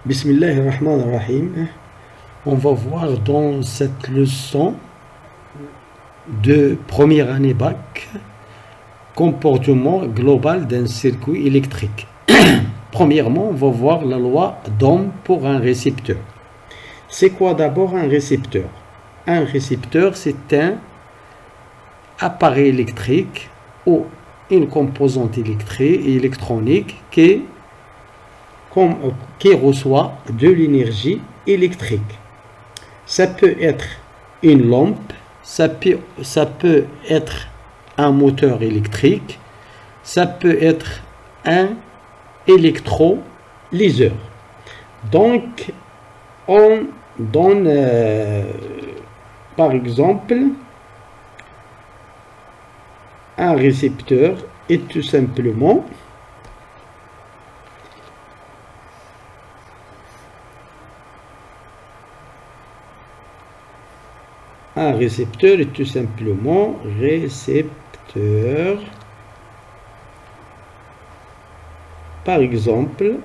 Bismillahirrahmanirrahim. On va voir dans cette leçon de première année bac comportement global d'un circuit électrique. Premièrement, on va voir la loi d'Ohm pour un récepteur. C'est quoi d'abord un récepteur? Un récepteur, c'est un appareil électrique ou une composante électronique qui reçoit de l'énergie électrique. Ça peut être une lampe, ça peut être un moteur électrique, ça peut être un électrolyseur. Donc, on donne par exemple un récepteur est tout simplement récepteur. Par exemple,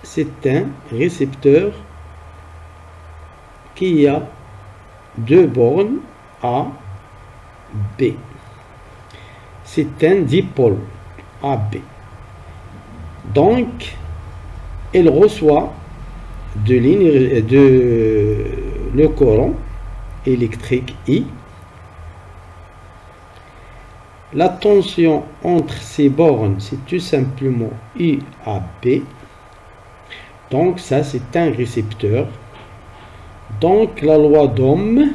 c'est un récepteur qui a deux bornes A, B. C'est un dipôle AB. Donc, elle reçoit de l'énergie, le courant électrique I. La tension entre ces bornes, c'est tout simplement IAB. Donc, ça, c'est un récepteur. Donc, la loi d'Ohm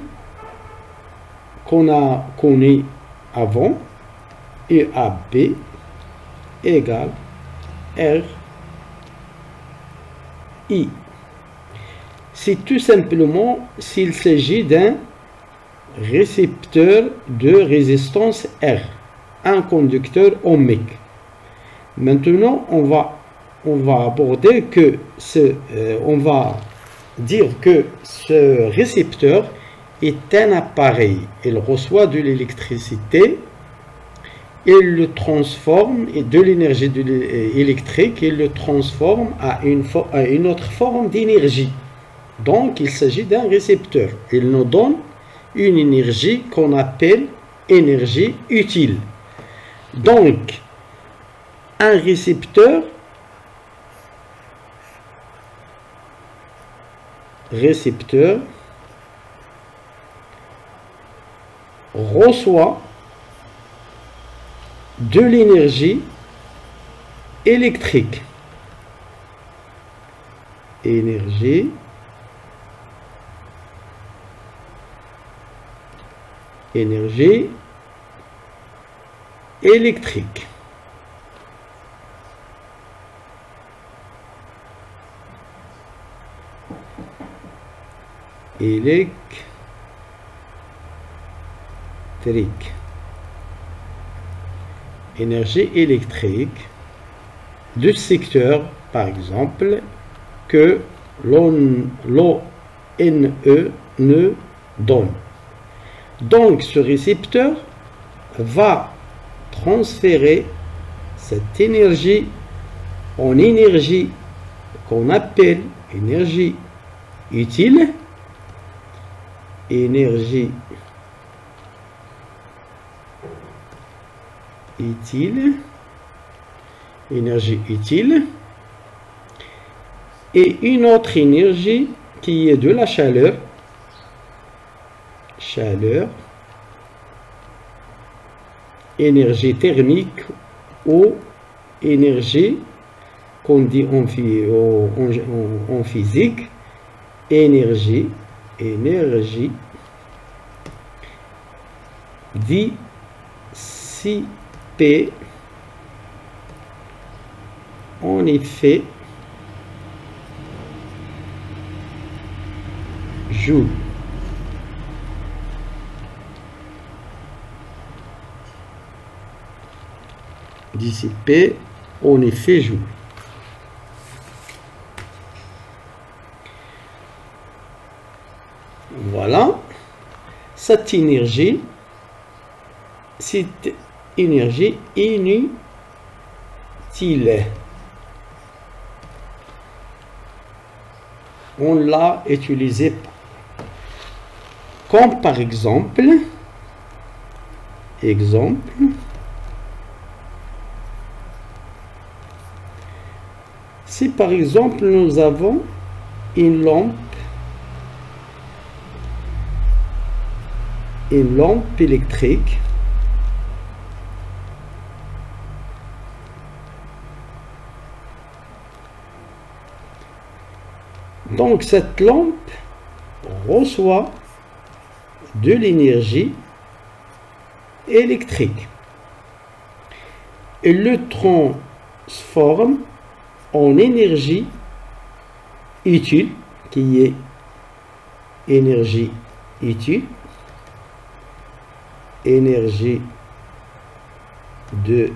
qu'on a connue avant, IAB égale RI. C'est tout simplement s'il s'agit d'un récepteur de résistance R, un conducteur ohmique. Maintenant, on va aborder que on va dire que ce récepteur est un appareil. Il reçoit de l'électricité, il le transforme et de l'énergie électrique, il le transforme à une autre forme d'énergie. Donc, il s'agit d'un récepteur. Il nous donne une énergie qu'on appelle énergie utile. Donc, un récepteur reçoit de l'énergie électrique. Énergie électrique. Énergie électrique du secteur, par exemple, que l'ONE nous donne. Donc, ce récepteur va transférer cette énergie en énergie qu'on appelle énergie utile. Énergie utile. Et une autre énergie qui est de la chaleur, énergie thermique ou énergie qu'on dit en physique, énergie dissipée en effet joule. Dissipée en effet joule. Voilà, cette énergie, c'est énergie inutile. on l'a utilisé pas. Comme par exemple, si par exemple nous avons une lampe électrique, donc cette lampe reçoit de l'énergie électrique et le transforme en énergie utile, qui est énergie utile, énergie de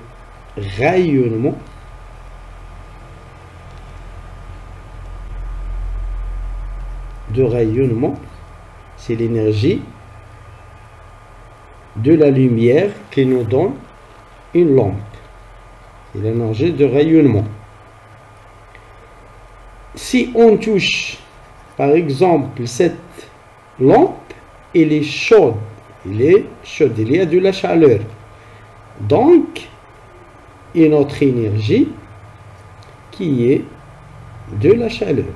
rayonnement, c'est l'énergie de la lumière qui nous donne une lampe. C'est l'énergie de rayonnement. Si on touche, par exemple, cette lampe, elle est chaude. Il y a de la chaleur. Donc, une autre énergie qui est de la chaleur,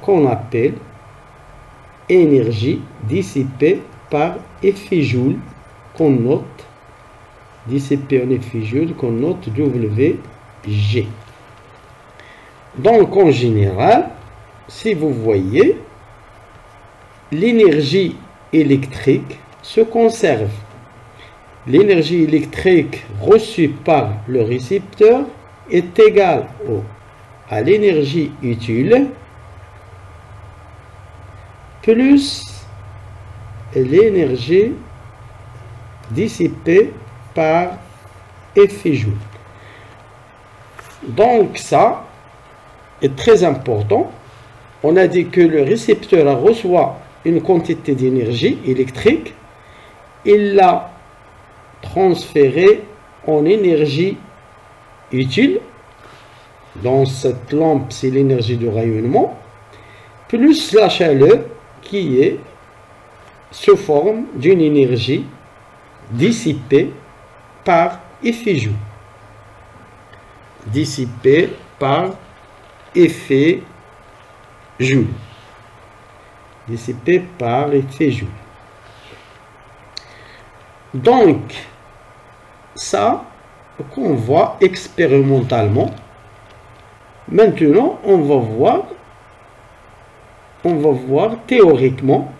qu'on appelle énergie dissipée par effet Joule, qu'on note, dissipée en effet Joule, qu'on note WG. Donc en général, si vous voyez, l'énergie électrique se conserve. L'énergie électrique reçue par le récepteur est égale à l'énergie utile plus l'énergie dissipée par effet Joule. Donc ça est très important. On a dit que le récepteur reçoit une quantité d'énergie électrique, il l'a transférée en énergie utile. Dans cette lampe, c'est l'énergie de rayonnement, plus la chaleur qui est sous forme d'une énergie dissipée par effet Joule. Dissipée par effet Joule. Dissipée par effet Joule. Donc, ça qu'on voit expérimentalement. Maintenant, on va voir théoriquement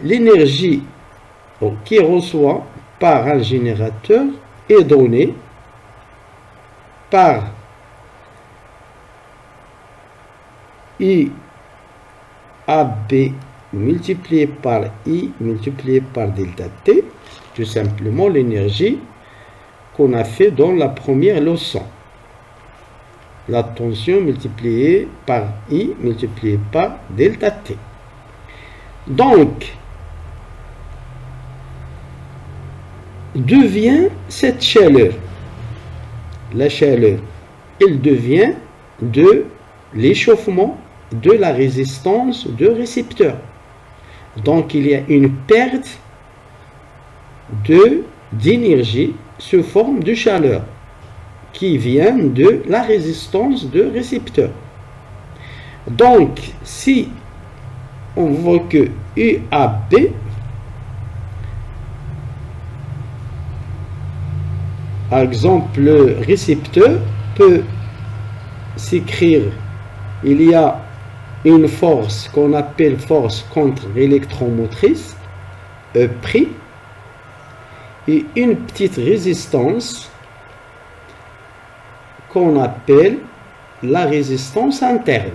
l'énergie qui reçoit par un générateur est donnée par IAB multiplié par I multiplié par delta T, tout simplement l'énergie qu'on a fait dans la première leçon. La tension multipliée par I multiplié par delta T. Donc, devient cette chaleur, la chaleur, elle devient de l'échauffement de la résistance de récepteur. Donc, il y a une perte d'énergie sous forme de chaleur qui vient de la résistance de récepteur. Donc, si on voit que UAB par exemple, le récepteur peut s'écrire, il y a une force qu'on appelle force contre-électromotrice, E', et une petite résistance qu'on appelle la résistance interne.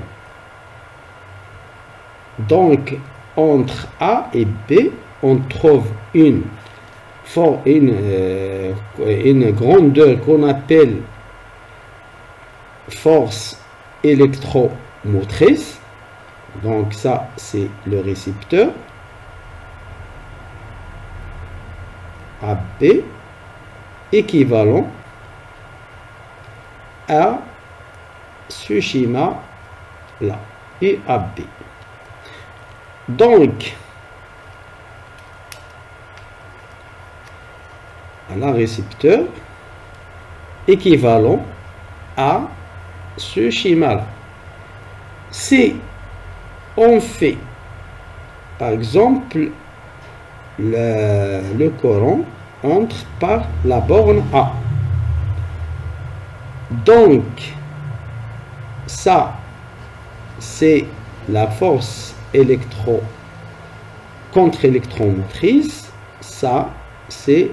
Donc, entre A et B, on trouve une grandeur qu'on appelle force électromotrice. Donc ça, c'est le récepteur. AB équivalent à ce schéma là, IAB. Donc, un récepteur équivalent à ce schéma là. Si on fait par exemple le courant entre par la borne A, donc ça c'est la force contre-électromotrice, ça c'est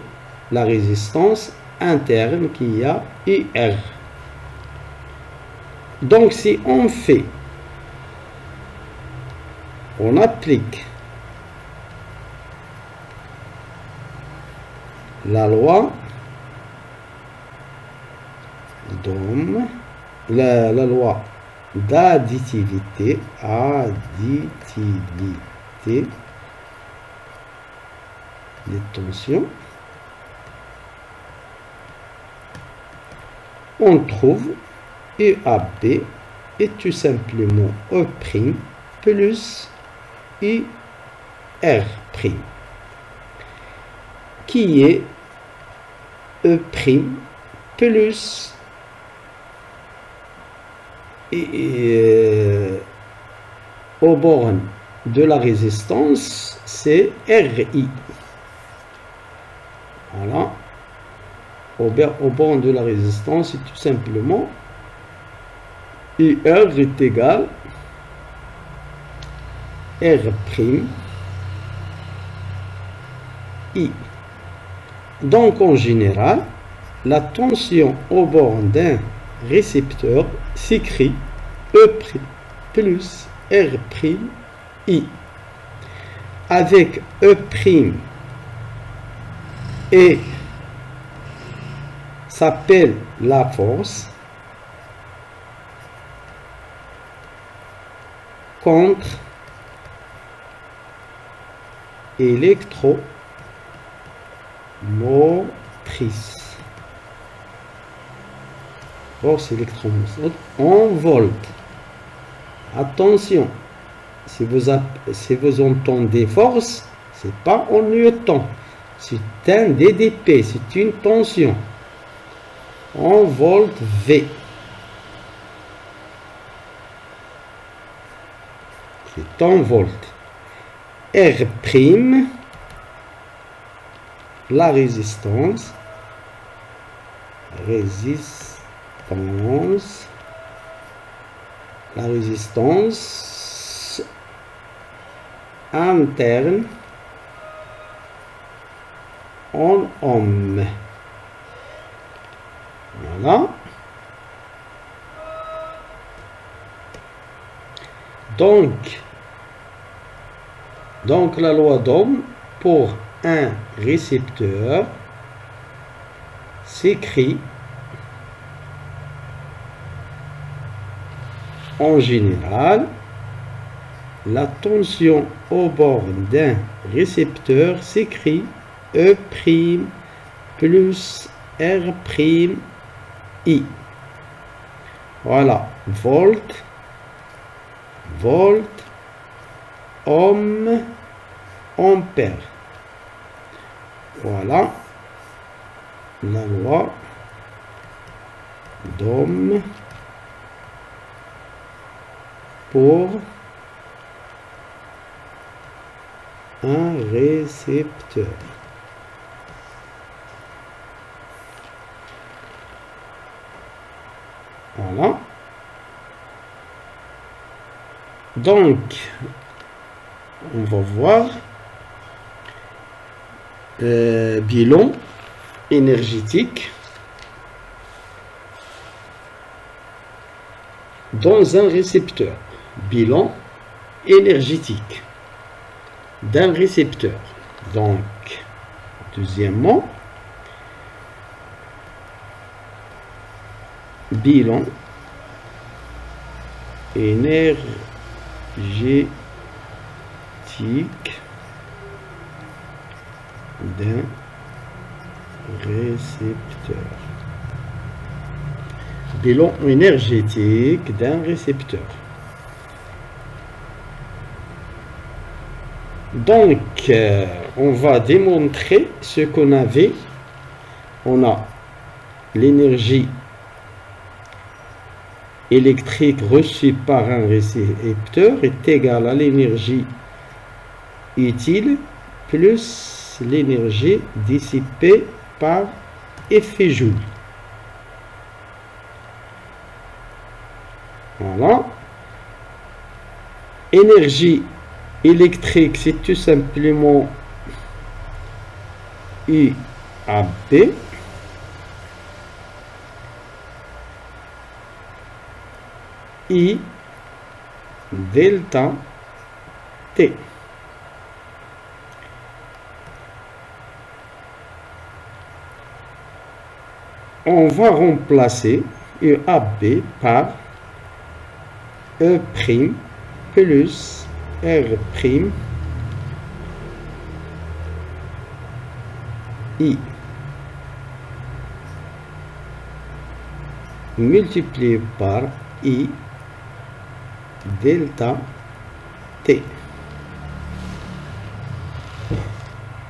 la résistance interne qu'il y a IR. Donc si on applique la loi d'Ohm, la loi d'additivité, des tensions, on trouve EAB est tout simplement E' plus IR', qui est E' plus aux bornes de la résistance, c'est RI. Voilà. Aux bornes de la résistance, c'est tout simplement IR est égal R', I. Donc en général, la tension aux bornes d'un récepteur s'écrit E' plus R', I. Avec E' et s'appelle la force contre électromotrice. Force électromotrice en volts. Attention, si vous entendez force, c'est pas en newton, c'est un DDP, c'est une tension en volts V. C'est en volts. R', la résistance interne en ohm. Voilà. Donc la loi d'Ohm pour un récepteur s'écrit en général, la tension aux bornes d'un récepteur s'écrit E' plus R', I. Voilà, volt, ohm, ampère. Voilà la loi d'Ohm pour un récepteur. Voilà. Donc, on va voir bilan énergétique dans un récepteur. Bilan énergétique d'un récepteur. Donc, deuxièmement, bilan énergétique d'un récepteur. bilan énergétique d'un récepteur. Donc, on va démontrer ce qu'on avait. On a l'énergie électrique reçue par un récepteur est égale à l'énergie utile plus l'énergie dissipée par effet Joule. Voilà. Énergie électrique, c'est tout simplement I à B. I delta T. On va remplacer EAB par E' plus R' I multiplié par I delta T.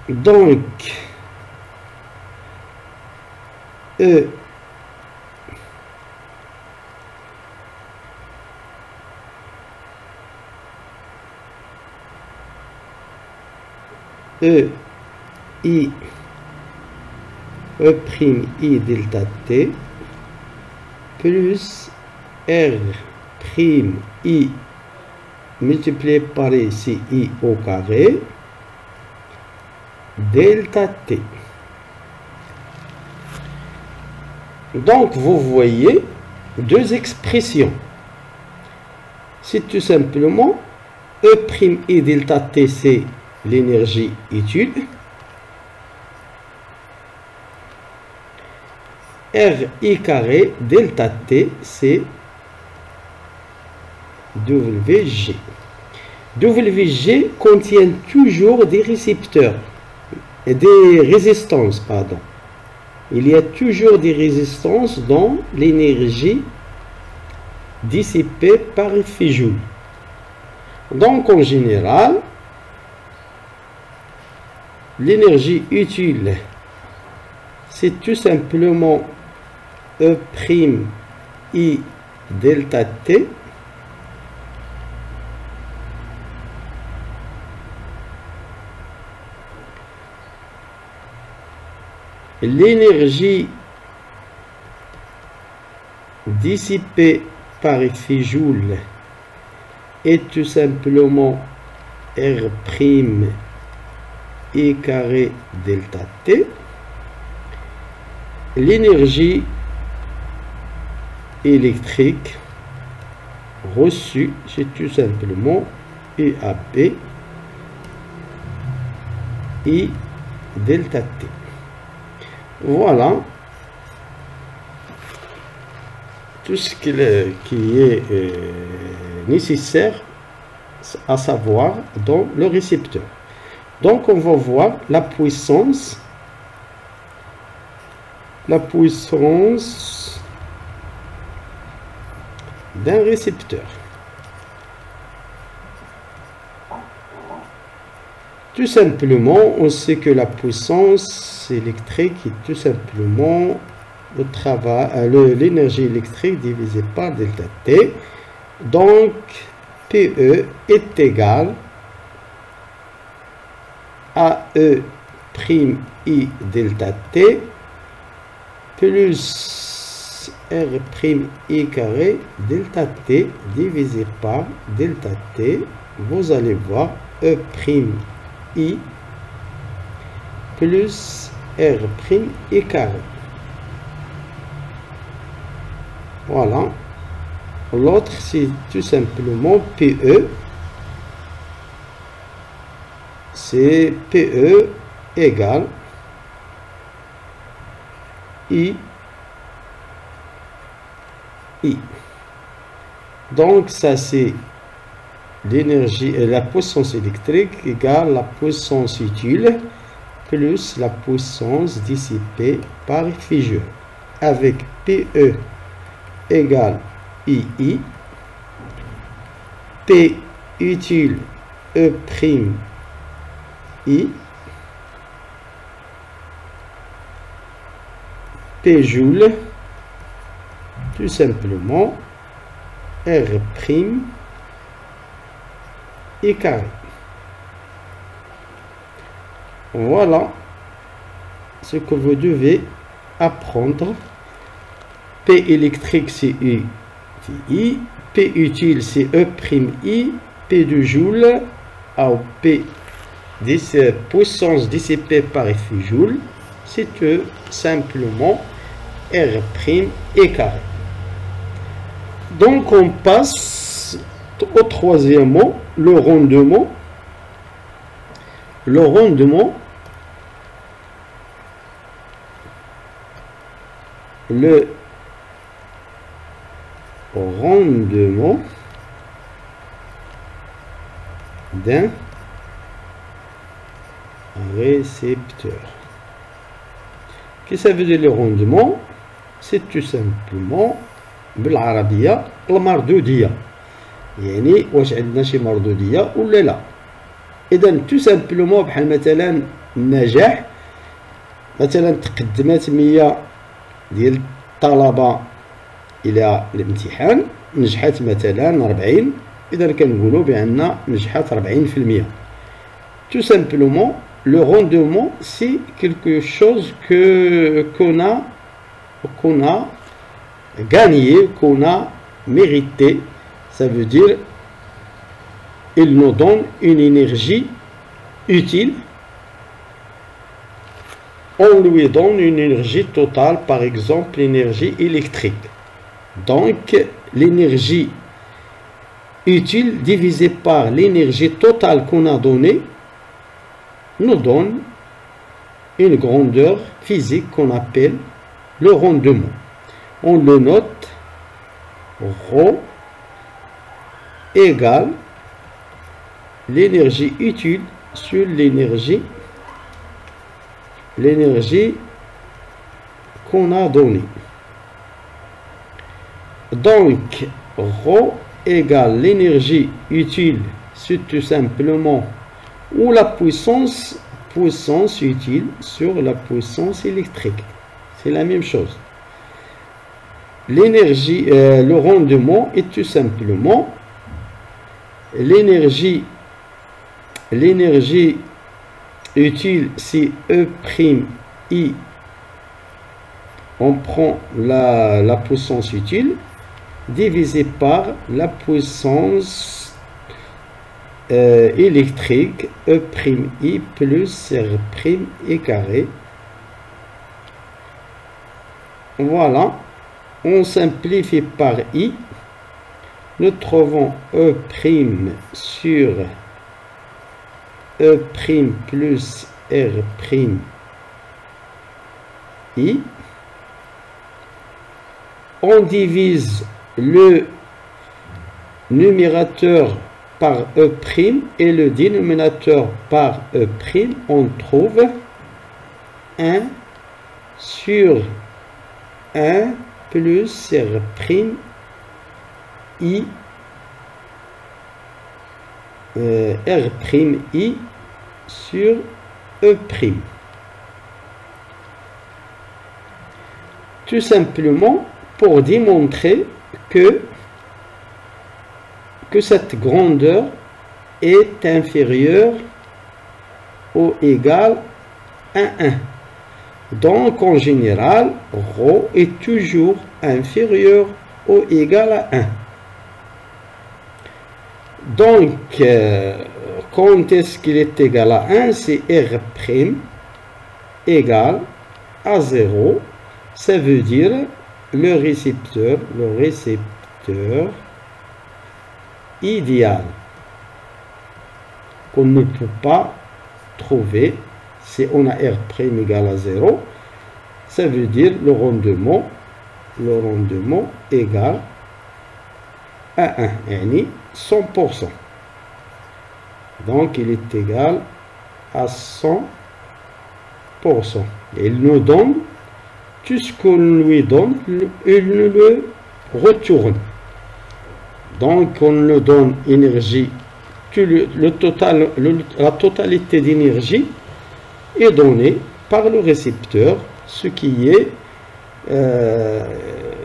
Donc, E I I delta T plus R' I multiplié par ici I au carré delta T. Donc vous voyez deux expressions. C'est tout simplement E' delta T, c'est l'énergie utile. RI carré delta T, c'est WG. WG contient toujours des récepteurs, des résistances, pardon. Il y a toujours des résistances dans l'énergie dissipée par effet Joule. Donc en général, l'énergie utile, c'est tout simplement E' delta T l'énergie dissipée par effet Joule est tout simplement R' I carré delta T. L'énergie électrique reçue, c'est tout simplement EAB I delta T. Voilà tout ce qui est nécessaire à savoir dans le récepteur. Donc on va voir la puissance d'un récepteur. Tout simplement, on sait que la puissance électrique est tout simplement l'énergie électrique divisée par delta T. Donc, PE est égal à E' I delta T plus R' I carré delta T divisé par delta T. Vous allez voir E' I plus R' I carré. Voilà. L'autre, c'est tout simplement PE. C'est PE égale I. Donc, ça, c'est l'énergie et la puissance électrique égale la puissance utile plus la puissance dissipée par effet Joule. Avec PE égale II, P utile E prime I, P joule, tout simplement, R prime I carré. Voilà ce que vous devez apprendre. P électrique c'est U I, P utile c'est E prime I, P de joule à P puissance dissipée par effet joule, c'est simplement R prime E carré. Donc on passe au troisième mot, le rendement. Le rendement, d'un récepteur. Qu'est-ce que ça veut dire le rendement? C'est tout simplement بالعربية المردودية، يعني واش عندنا شي مردودية ولا لا. إذا تو سامبلومون بحال مثلا النجاح، مثلا تقدمات 100 ديال الطلبة إلى الامتحان، نجحت مثلا 40، إذا كنقولوا بأن نجحت 40%. Tout simplement, le rendement, c'est quelque chose qu'on a gagné, qu'on a mérité. Ça veut dire il nous donne une énergie utile. On lui donne une énergie totale, par exemple l'énergie électrique. Donc l'énergie utile divisée par l'énergie totale qu'on a donnée nous donne une grandeur physique qu'on appelle le rendement. On le note ρ égale l'énergie utile sur l'énergie qu'on a donnée. Donc ρ égale l'énergie utile, c'est tout simplement ou la puissance utile sur la puissance électrique. C'est la même chose. L'énergie, le rendement est tout simplement l'énergie utile, c'est E prime I. On prend la puissance utile divisé par la puissance électrique E prime I plus R prime I carré. Voilà, on simplifie par I, nous trouvons E prime sur E prime plus R prime I. On divise le numérateur par E prime et le dénominateur par E prime. On trouve 1 sur 1 plus R prime I R prime I sur E prime. Tout simplement pour démontrer que cette grandeur est inférieure ou égale à 1. Donc en général, ρ est toujours inférieur ou égal à 1. Donc quand est-ce qu'il est égal à 1? C'est R' égal à 0. Ça veut dire le récepteur idéal qu'on ne peut pas trouver si on a R' égal à 0. Ça veut dire le rendement égal à 1, yani 100%. Donc il est égal à 100%. Il nous donne tout ce qu'on lui donne, il nous le retourne. Donc on nous donne énergie, la totalité d'énergie est donnée par le récepteur, ce qui est,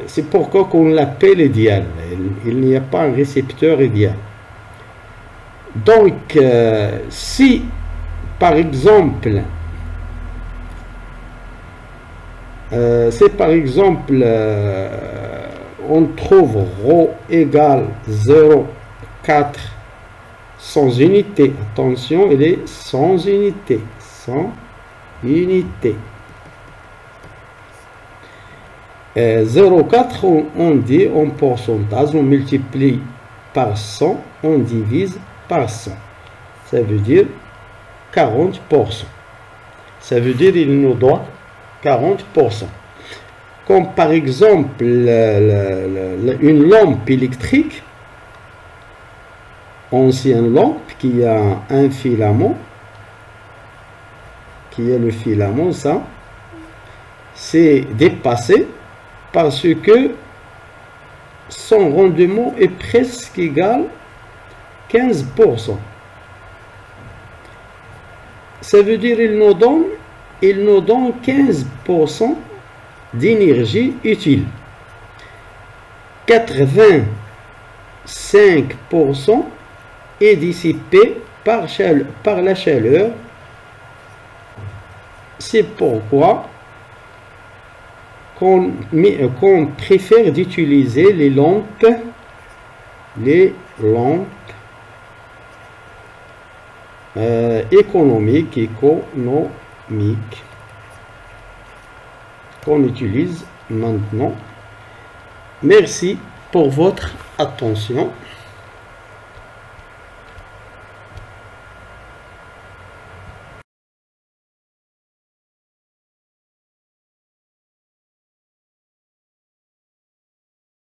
c'est pourquoi qu'on l'appelle idéal. Il n'y a pas un récepteur idéal. Donc si par exemple on trouve ρ égale 0,4 sans unité. Attention, il est sans unité. Sans unité. 0,4 on dit en pourcentage, on multiplie par 100, on divise par 100. Ça veut dire 40%. Ça veut dire il nous doit 40%. Comme par exemple une lampe électrique, ancienne lampe qui a un filament, qui est le filament, ça, c'est dépassé parce que son rendement est presque égal à 15%. Ça veut dire il nous donne 15% d'énergie utile. 85% est dissipé par la chaleur. C'est pourquoi qu'on préfère d'utiliser les lampes économiques qu'on utilise maintenant. Merci pour votre attention.